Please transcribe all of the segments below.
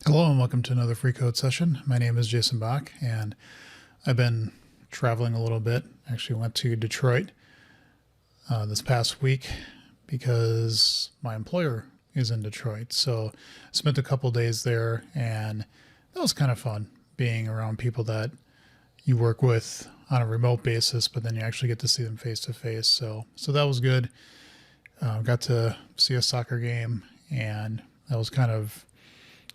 Hello and welcome to another free code session. My name is Jason Bach and I've been traveling a little bit. Actually went to Detroit this past week because my employer is in Detroit. So I spent a couple days there and that was kind of fun being around people that you work with on a remote basis, but then you actually get to see them face to face. So that was good. Got to see a soccer game and that was kind of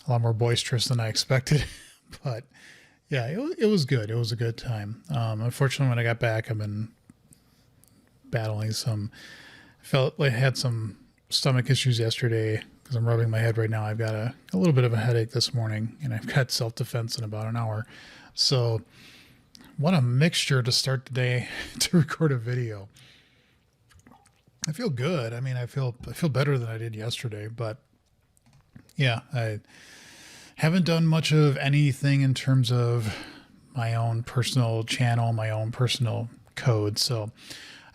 a lot more boisterous than I expected, but yeah, it was good. It was a good time. Unfortunately, when I got back, I've been battling felt like I had some stomach issues yesterday because I'm rubbing my head right now. I've got a little bit of a headache this morning and I've got self-defense in about an hour. So what a mixture to start the day to record a video. I feel good. I mean, I feel better than I did yesterday, but yeah, I haven't done much of anything in terms of my own personal channel, my own personal code. So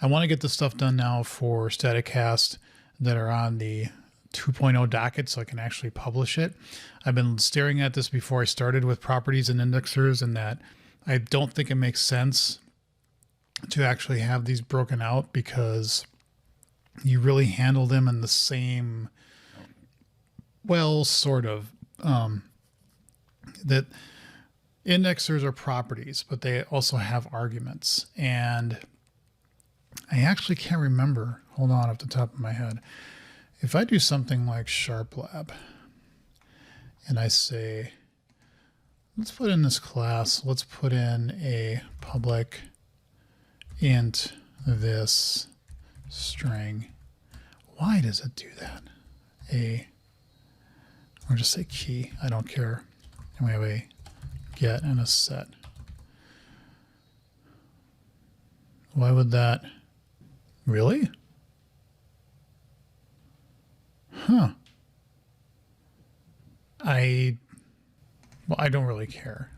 I want to get the stuff done now for StaticCast that are on the 2.0 docket so I can actually publish it. I've been staring at this before I started with properties and indexers, and that I don't think it makes sense to actually have these broken out because you really handle them in the same, well, sort of. That indexers are properties, but they also have arguments. And I actually can't remember, hold on, off the top of my head. If I do something like SharpLab and I say, let's put in this class, let's put in a public int this string. Why does it do that? Or just say key, I don't care. And we have a get and a set. Why would that? Really? Huh. I don't really care.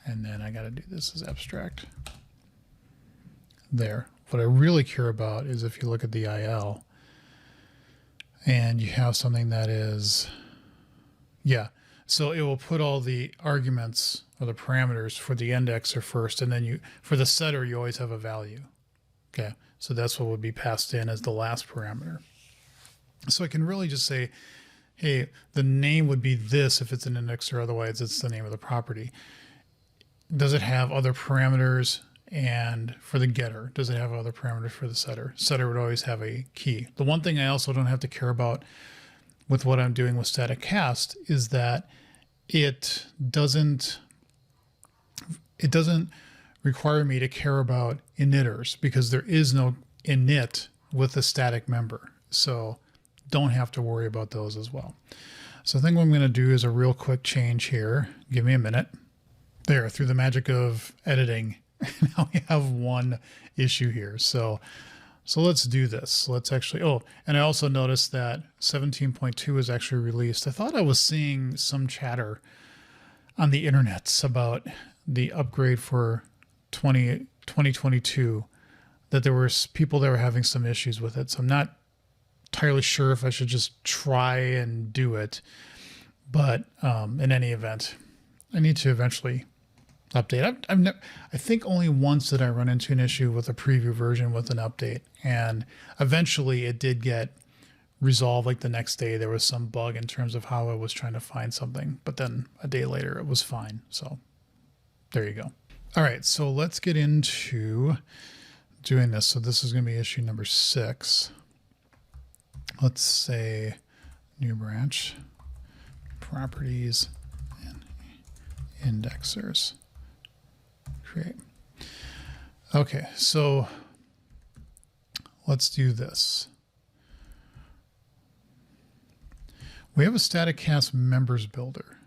And then I got to do this as abstract. There. What I really care about is if you look at the IL and you have something that is, yeah. So it will put all the arguments or the parameters for the indexer first, and then for the setter, you always have a value. Okay. So that's what would be passed in as the last parameter. So I can really just say, hey, the name would be this if it's an indexer, otherwise it's the name of the property. Does it have other parameters? And for the getter, does it have other parameters for the setter? Setter would always have a key. The one thing I also don't have to care about with what I'm doing with StaticCast is that it doesn't require me to care about initters because there is no init with a static member. So don't have to worry about those as well. So I think what I'm going to do is a real quick change here. Give me a minute. There, through the magic of editing, now we have one issue here. So let's do this. Let's actually, oh, and I also noticed that 17.2 is actually released. I thought I was seeing some chatter on the internets about the upgrade for 2022, that there were people that were having some issues with it. So I'm not entirely sure if I should just try and do it. But in any event, I need to eventually update. I think only once did I run into an issue with a preview version with an update, and eventually it did get resolved. Like the next day there was some bug in terms of how I was trying to find something, but then a day later it was fine. So there you go. All right, so let's get into doing this. So this is going to be issue number 6. Let's say new branch, properties and indexers. Create. Okay, so let's do this. We have a StaticCast members builder,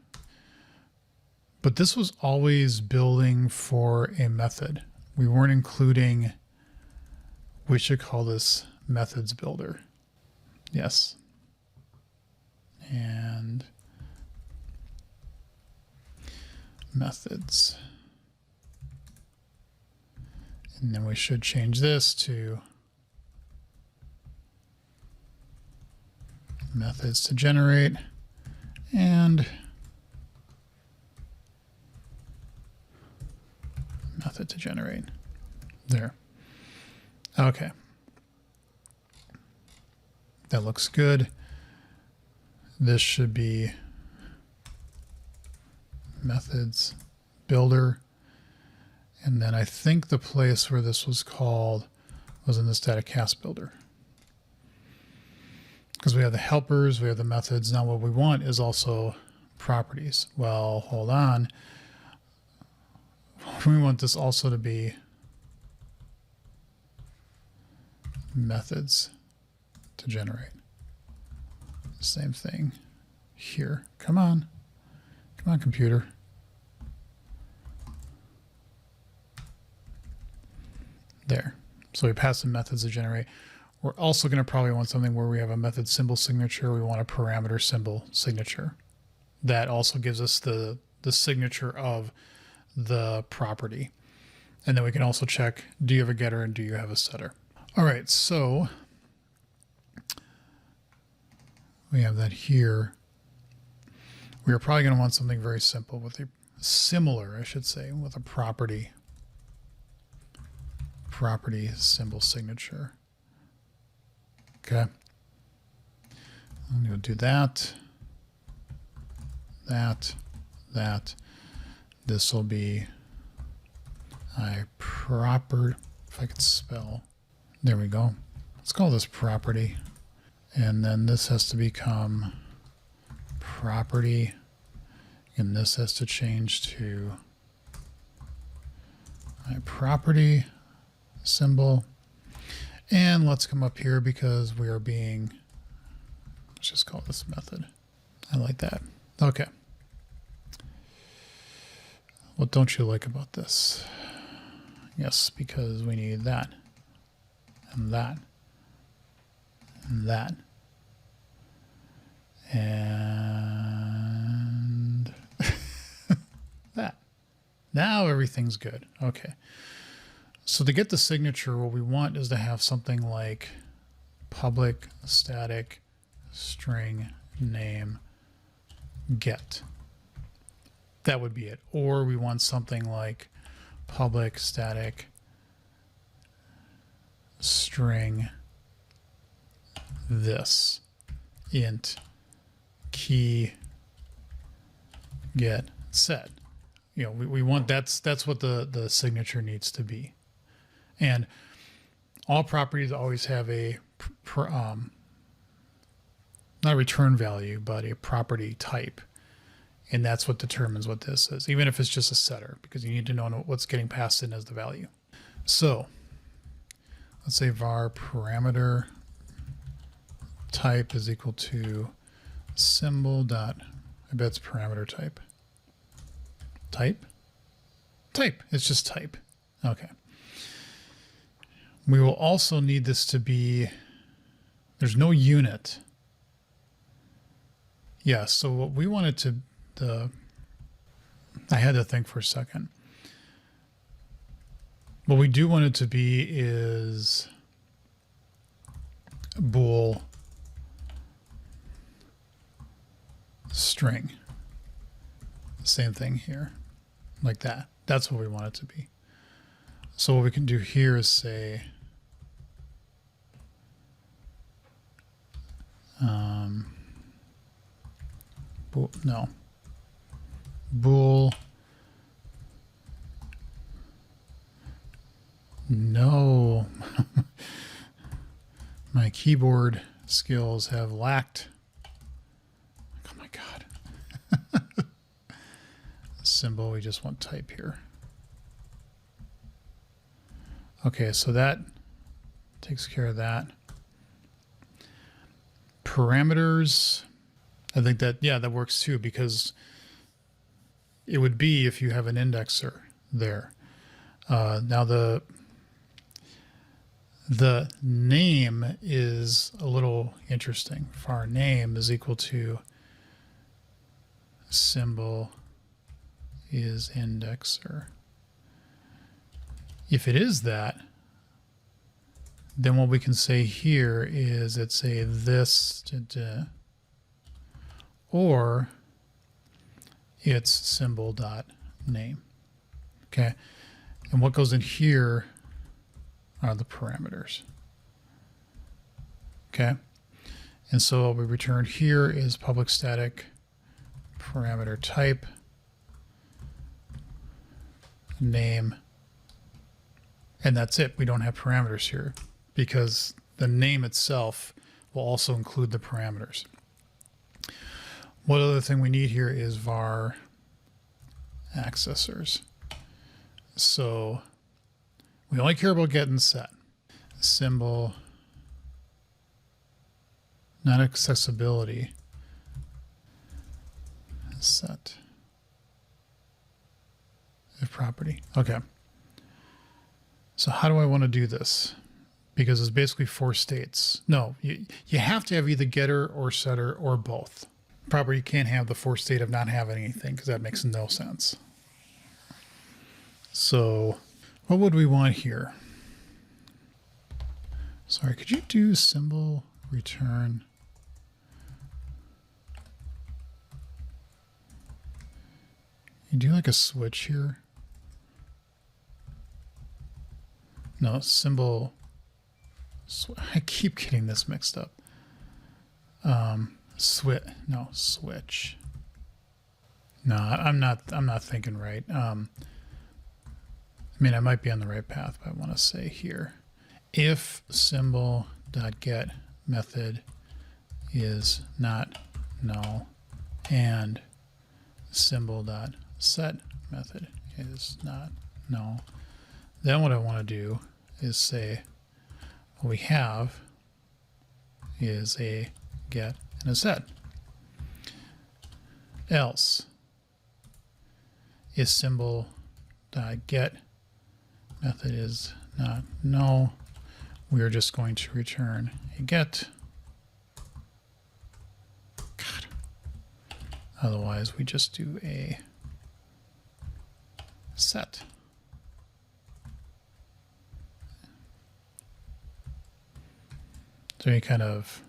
but this was always building for a method. We weren't including, we should call this methods builder. Yes. And methods. And then we should change this to methods to generate and method to generate. There. Okay. That looks good. This should be methods builder. And then I think the place where this was called was in the StaticCast builder. Because we have the helpers, we have the methods. Now what we want is also properties. Well, hold on. We want this also to be methods to generate. Same thing here. Come on. Come on, computer. There. So we pass the methods to generate. We're also going to probably want something where we have a method symbol signature. We want a parameter symbol signature. That also gives us the signature of the property. And then we can also check, do you have a getter and do you have a setter? All right, so we have that here. We are probably going to want something very simple with a similar, I should say, with a property symbol signature. Okay. I'm going to do that. This will be a proper, if I could spell. There we go. Let's call this property. And then this has to become property. And this has to change to a property symbol. And let's come up here because we are being, let's just call this method. I like that. Okay. What don't you like about this? Yes, because we need that, and that, and that, and that. Now everything's good. Okay. So to get the signature, what we want is to have something like public static string name get. That would be it. Or we want something like public static string this int key get set. You know, we want that's what the signature needs to be. And all properties always have a not a return value, but a property type. And that's what determines what this is, even if it's just a setter, because you need to know what's getting passed in as the value. So let's say var parameter type is equal to symbol dot, I bet it's parameter type. Type? Type. It's just type. Okay. We will also need this to be, there's no unit. Yeah, so what we wanted to, I had to think for a second. What we do want it to be is bool string. Same thing here, like that. That's what we want it to be. So what we can do here is say bool no my keyboard skills have lacked. Oh my god. Symbol, we just want type here. Okay, so that takes care of that. Parameters, I think that, yeah, that works too, because it would be if you have an indexer there. Now the name is a little interesting. Var name is equal to symbol is indexer. If it is that, then what we can say here is it's a this, or it's symbol dot name. Okay. And what goes in here are the parameters. Okay. And so what we return here is public static parameter type name. And that's it. We don't have parameters here because the name itself will also include the parameters. One other thing we need here is var accessors. So we only care about get and set. Symbol, not accessibility, set if property. Okay. So how do I want to do this? Because it's basically 4 states. No, you have to have either getter or setter or both. Property can't have the 4 state of not having anything because that makes no sense. So what would we want here? Sorry, could you do symbol return? You do like a switch here? No, symbol. I keep getting this mixed up. Switch. No, I'm not thinking right. I mean, I might be on the right path, but I want to say here, if symbol.get method is not null and symbol.set method is not null, then what I want to do is say what we have is a get and a set. Else is symbol.get method is not null. We are just going to return a get. God. Otherwise, we just do a set. Is there any kind of,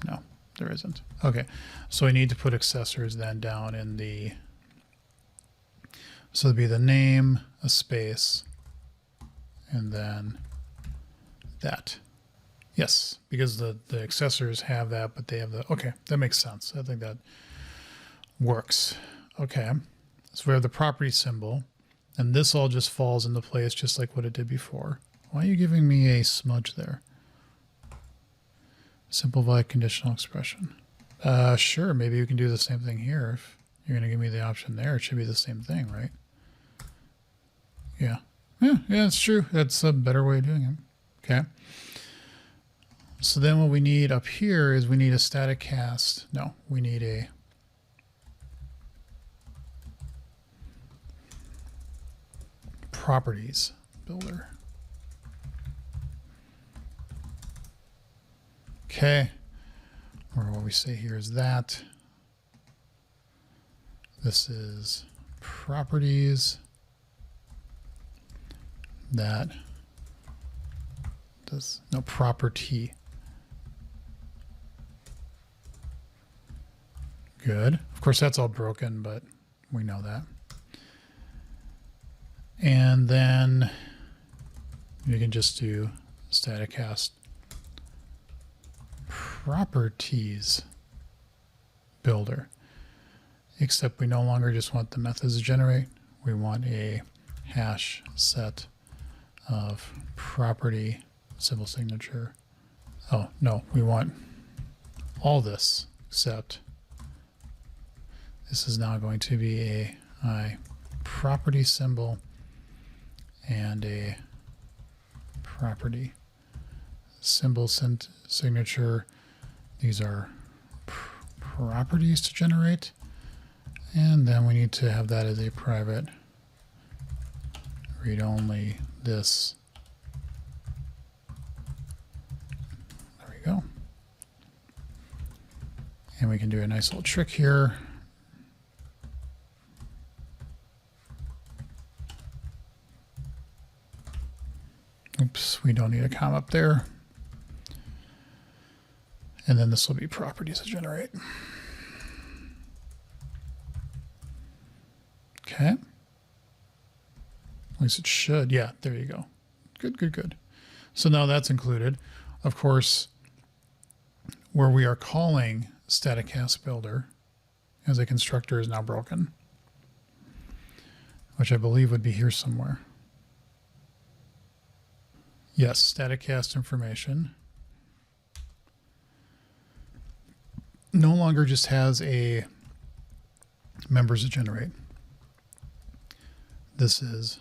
no, there isn't. Okay, so I need to put accessors then down in the, so it'd be the name, a space, and then that. Yes, because the accessors have that, but they have the, okay, that makes sense. I think that works. Okay, so we have the property symbol, and this all just falls into place just like what it did before. Why are you giving me a smudge there? Simplify conditional expression. Sure, maybe you can do the same thing here. If you're going to give me the option there, it should be the same thing, right? Yeah. Yeah, it's true. That's a better way of doing it. Okay. So then what we need up here is we need a StaticCast. No, we need a properties builder. Okay, or what we say here is that this is properties that does no property. Good. Of course, that's all broken, but we know that. And then you can just do StaticCast properties builder, except we no longer just want the methods to generate. We want a hash set of property symbol signature. Oh, no, we want all this except this is now going to be a property symbol and a property symbol signature. These are properties to generate, and then we need to have that as a private read only this. There we go. And we can do a nice little trick here. Oops, we don't need a comma up there. And then this will be properties to generate. Okay. At least it should. Yeah, there you go. Good, good, good. So now that's included. Of course, where we are calling StaticCast builder as a constructor is now broken, which I believe would be here somewhere. Yes, StaticCast information no longer just has a members to generate. This is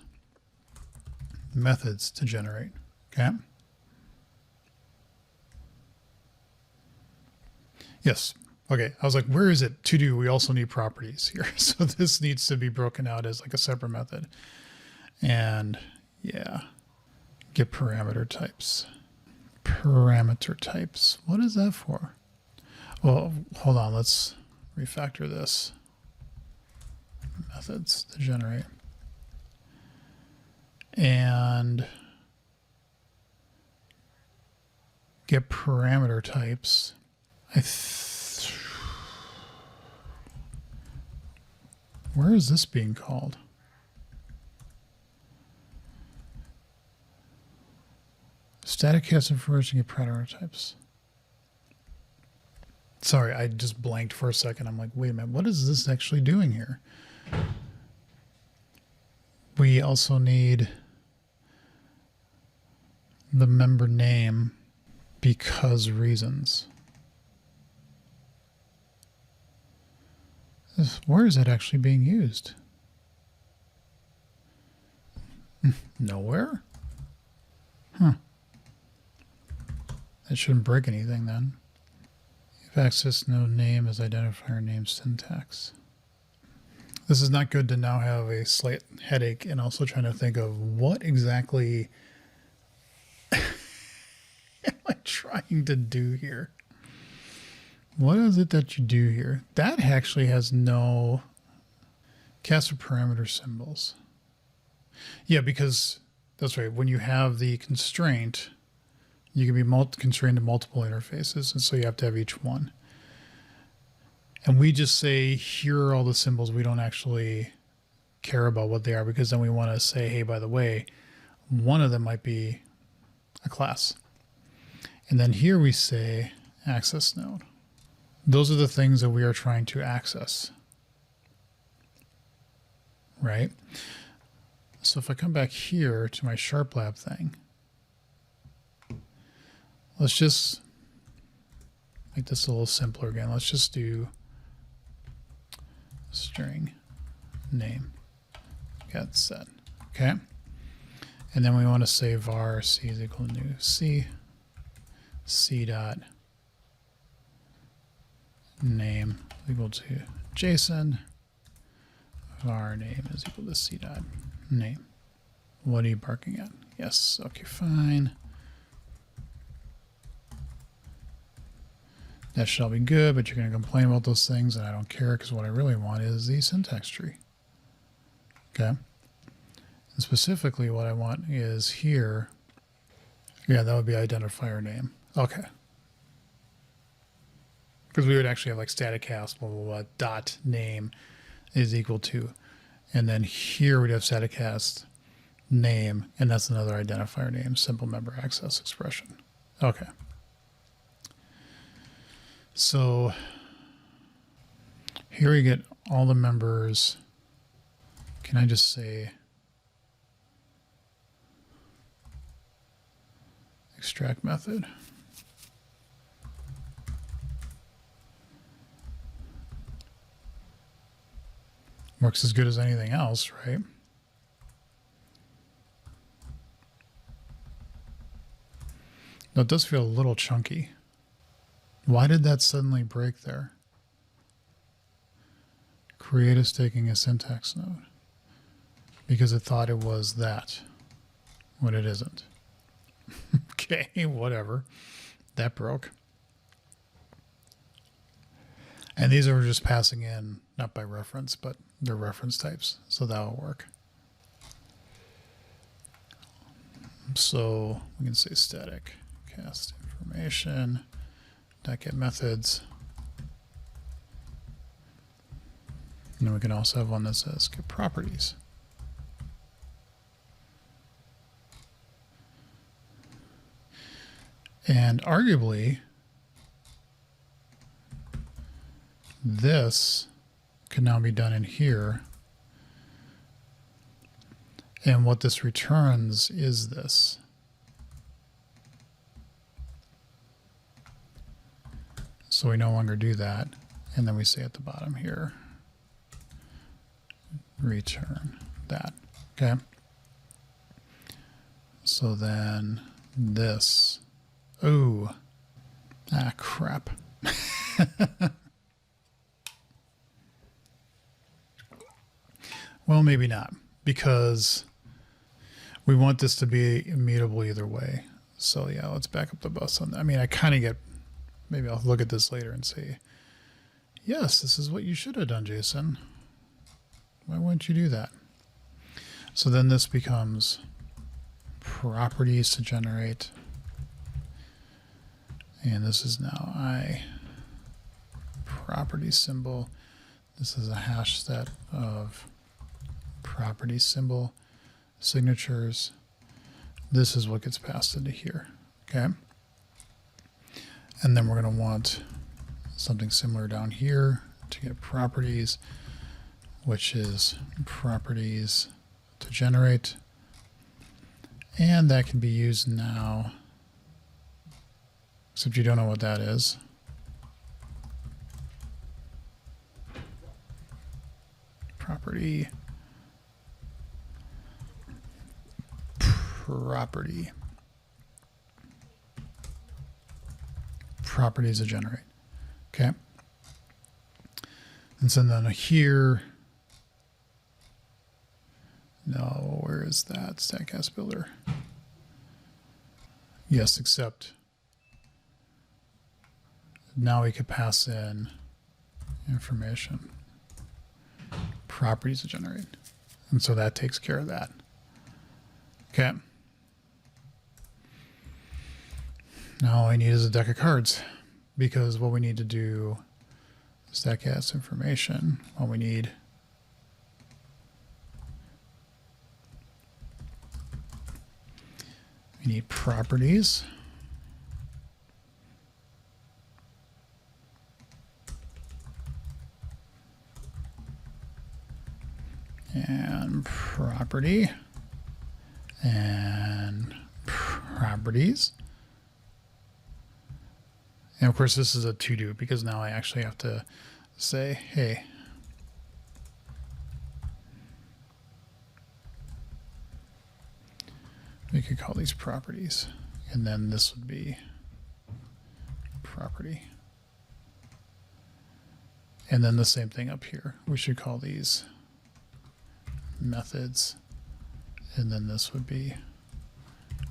methods to generate. Okay. Yes. Okay. I was like, where is it to do? We also need properties here. So this needs to be broken out as like a separate method. And yeah, get parameter types. Parameter types. What is that for? Well, hold on. Let's refactor this. Methods to generate. And get parameter types. Where is this being called? StaticCast information, get parameter types. Sorry, I just blanked for a second. I'm like, wait a minute, what is this actually doing here? We also need the member name because reasons. Where is it actually being used? Nowhere? Huh. That shouldn't break anything then. If access node name as identifier name syntax. This is not good to now have a slight headache and also trying to think of what exactly am I trying to do here? What is it that you do here? That actually has no cast of parameter symbols. Yeah, because that's right. When you have the constraint, you can be constrained to multiple interfaces, and so you have to have each one. And we just say, here are all the symbols. We don't actually care about what they are because then we want to say, hey, by the way, one of them might be a class. And then here we say access node. Those are the things that we are trying to access, right? So if I come back here to my SharpLab thing, let's just make this a little simpler again. Let's just do string name get set. Okay. And then we want to say var c is equal to new c dot name equal to JSON, var name is equal to c dot name. What are you barking at? Yes. Okay, fine. That should all be good, but you're going to complain about those things, and I don't care because what I really want is the syntax tree. Okay. And specifically what I want is here. Yeah, that would be identifier name. Okay. Because we would actually have like StaticCast, blah, blah, blah, dot name is equal to. And then here we'd have StaticCast name, and that's another identifier name, simple member access expression. Okay. So here we get all the members. Can I just say extract method? Works as good as anything else, right? Now it does feel a little chunky. Why did that suddenly break there? Create is taking a syntax node because it thought it was that when it isn't. Okay, whatever. That broke. And these are just passing in, not by reference, but they're reference types. So that will work. So we can say StaticCast information, .get methods. And then we can also have one that says get properties. And arguably, this can now be done in here. And what this returns is this. So we no longer do that. And then we say at the bottom here, return that. Okay. So then this, oh, ah, crap. Well, maybe not, because we want this to be immutable either way. So yeah, let's back up the bus on that. I mean, I kind of get, maybe I'll look at this later and say, yes, this is what you should have done, Jason. Why wouldn't you do that? So then this becomes properties to generate. And this is now property symbol. This is a hash set of property symbol signatures. This is what gets passed into here. Okay. And then we're going to want something similar down here to get properties, which is properties to generate. And that can be used now, except you don't know what that is. Property. Properties to generate. Okay. And so then here, no, where is that StaticCast builder? Yes, except now we could pass in information, properties to generate. And so that takes care of that. Okay. Now all I need is a deck of cards, because what we need to do is StaticCast information. Well, we need properties. And property. And properties. And of course, this is a to-do, because now I actually have to say, hey, we could call these properties. And then this would be property. And then the same thing up here. We should call these methods. And then this would be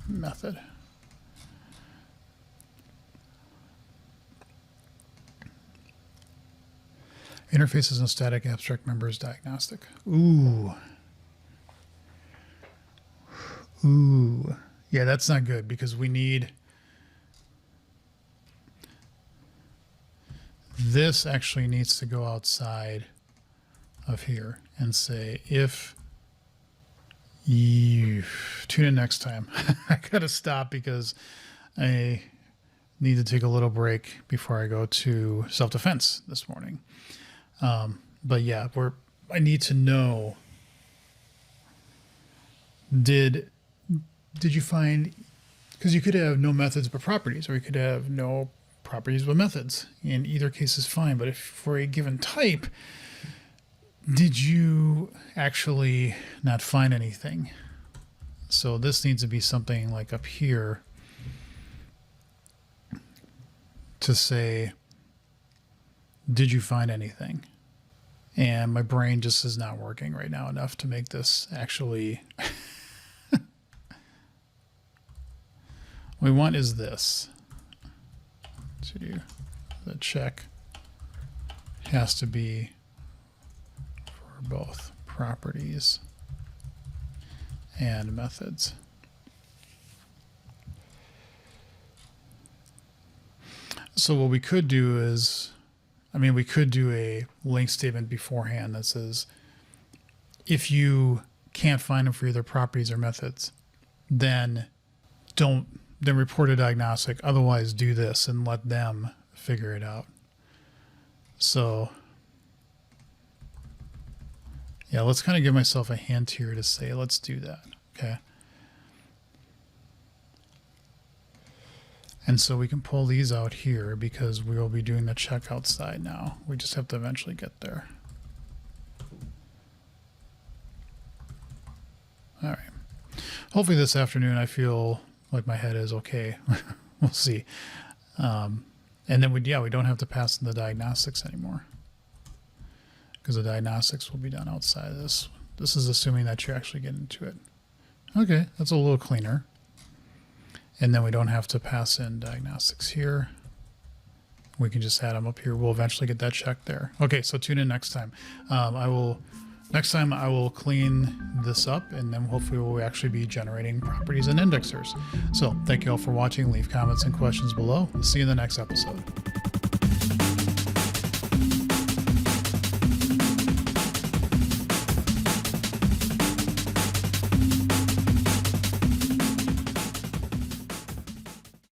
method. Interfaces and static abstract members diagnostic. Ooh. Ooh. Yeah, that's not good, because we need this actually needs to go outside of here and say if you tune in next time. I gotta stop because I need to take a little break before I go to self-defense this morning. But yeah, I need to know, did you find, because you could have no methods but properties, or you could have no properties but methods. In either case is fine, but if for a given type, did you actually not find anything? So this needs to be something like up here to say, did you find anything? And my brain just is not working right now enough to make this actually. What we want is this. To the check has to be for both properties and methods. So what we could do is, we could do a link statement beforehand that says, if you can't find them for either properties or methods, then report a diagnostic. Otherwise, do this and let them figure it out. So yeah, let's kind of give myself a hint here to say, let's do that. Okay. And so we can pull these out here because we will be doing the checkout side now. We just have to eventually get there. All right. Hopefully this afternoon I feel like my head is okay. We'll see. And then we don't have to pass in the diagnostics anymore, because the diagnostics will be done outside of this. This is assuming that you actually get into it. Okay, that's a little cleaner. And then we don't have to pass in diagnostics here. We can just add them up here. We'll eventually get that checked there. Okay, so tune in next time. Next time I will clean this up, and then hopefully we'll actually be generating properties and indexers. So thank you all for watching. Leave comments and questions below. See you in the next episode.